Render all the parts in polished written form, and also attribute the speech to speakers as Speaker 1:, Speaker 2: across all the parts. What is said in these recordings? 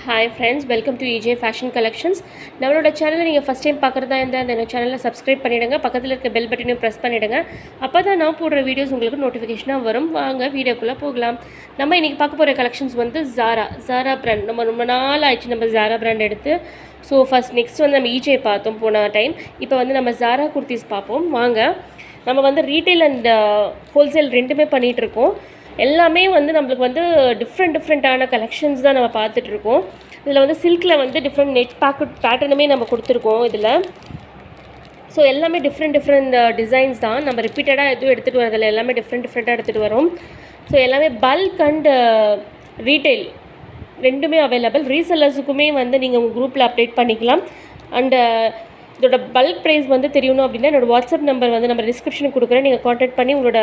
Speaker 1: Hi friends, welcome to EJ fashion collections. நம்மளோட சேனலில் நீங்கள் ஃபஸ்ட் டைம் பார்க்குறதா இருந்தால் அந்த சேனலில் சப்ஸ்கிரைப் பண்ணிவிடுங்க. பக்கத்தில் இருக்க பெல் பட்டனையும் ப்ரெஸ் பண்ணிவிடுங்க. அப்போ தான் நான் போடுற வீடியோஸ் உங்களுக்கு நோட்டிஃபிகேஷனாக வரும். வாங்க வீடியோக்குள்ளே போகலாம். நம்ம இன்றைக்கி பார்க்க போகிற கலெக்ஷன்ஸ் வந்து ஜாரா பிராண்ட். நம்ம ரொம்ப நாள் ஆயிடுச்சு நம்ம ஜாரா பிராண்ட் எடுத்து. ஸோ நெக்ஸ்ட் வந்து நம்ம EJ பார்த்தோம் போன டைம். இப்போ வந்து நம்ம ஜாரா குர்த்திஸ் பார்ப்போம். வாங்க. நம்ம வந்து ரீட்டைல் அண்ட் ஹோல்சேல் ரெண்டுமே பண்ணிகிட்ருக்கோம். எல்லாமே வந்து நம்மளுக்கு வந்து டிஃப்ரெண்ட்டான கலெக்ஷன்ஸ் தான் நம்ம பார்த்துட்ருக்கோம். இதில் வந்து சில்கில் வந்து டிஃப்ரெண்ட் நெட் பேட்டர்னுமே நம்ம கொடுத்துருக்கோம் இதில். ஸோ எல்லாமே டிஃப்ரெண்ட் டிசைன்ஸ் தான். நம்ம ரிப்பீட்டடாக எதுவும் எடுத்துகிட்டு வரதில்லை, எல்லாமே டிஃப்ரெண்ட்டாக எடுத்துகிட்டு வரோம். ஸோ எல்லாமே பல்க் அண்ட் ரீட்டைல் ரெண்டுமே அவைலபிள். ரீசெல்லர்ஸுக்குமே வந்து நீங்கள் உங்கள் குரூப்பில் அப்டேட் பண்ணிக்கலாம். அண்டு இதோட பல்க் ப்ரைஸ் வந்து தெரியணும் அப்படின்னா என்னோடய வாட்ஸ்அப் நம்பர் வந்து நம்ம டிஸ்கிரிப்ஷனுக்கு கொடுக்குறேன். நீங்கள் கான்டாக்ட் பண்ணி உங்களோட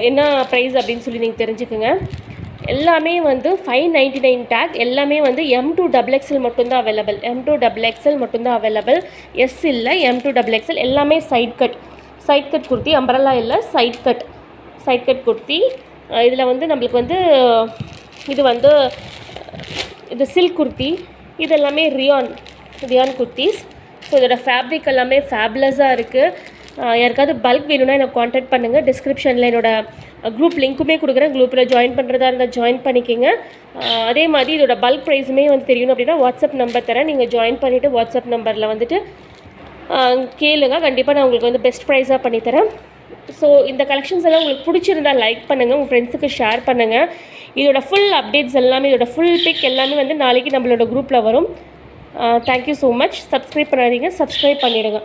Speaker 1: என்ன ப்ரைஸ் அப்படின்னு சொல்லி நீங்கள் தெரிஞ்சுக்குங்க. எல்லாமே வந்து 599 டேக். எல்லாமே வந்து M2XXL மட்டும்தான் அவைலபிள். M2XXL மட்டும்தான் அவைலபிள். எஸ் இல்லை, M2XXL. எல்லாமே சைட் கட் குர்த்தி. அம்பரல்லா இல்லை, சைட் கட் குர்த்தி. இதில் வந்து நம்மளுக்கு வந்து இது சில்க் குர்த்தி. இது எல்லாமே ரியான் குர்த்திஸ். ஸோ இதோட ஃபேப்ரிக் எல்லாமே ஃபேப்லஸாக இருக்குது. யாருக்காவது பல்க் வேணும்னா எனக்கு காண்டாக்ட் பண்ணுங்கள். டிஸ்கிரிப்ஷனில் என்னோடய குரூப் லிங்க்குமே கொடுக்குறேன். குரூப்பில் ஜாயின் பண்ணுறதா இருந்தால் ஜாயின் பண்ணிக்கோங்க. அதே மாதிரி இதோட பல்க் ப்ரைஸுமே வந்து தெரியணும் அப்படின்னா வாட்ஸ்அப் நம்பர் தரேன். நீங்கள் ஜாயின் பண்ணிவிட்டு வாட்ஸ்அப் நம்பரில் வந்துட்டு கேளுங்க. கண்டிப்பாக நான் உங்களுக்கு வந்து பெஸ்ட் ப்ரைஸாக பண்ணித்தரேன். ஸோ இந்த கலெக்ஷன்ஸ் எல்லாம் உங்களுக்கு பிடிச்சிருந்தால் லைக் பண்ணுங்கள், உங்கள் ஃப்ரெண்ட்ஸுக்கு ஷேர் பண்ணுங்கள். இதோட ஃபுல் அப்டேட்ஸ் எல்லாமே, இதோட ஃபுல் பிக் எல்லாமே வந்து நாளைக்கு நம்மளோட குரூப்பில் வரும். Thank you so much. சப்ஸ்கிரைப் பண்ணாதீங்க, சப்ஸ்கிரைப் பண்ணிவிடுங்க.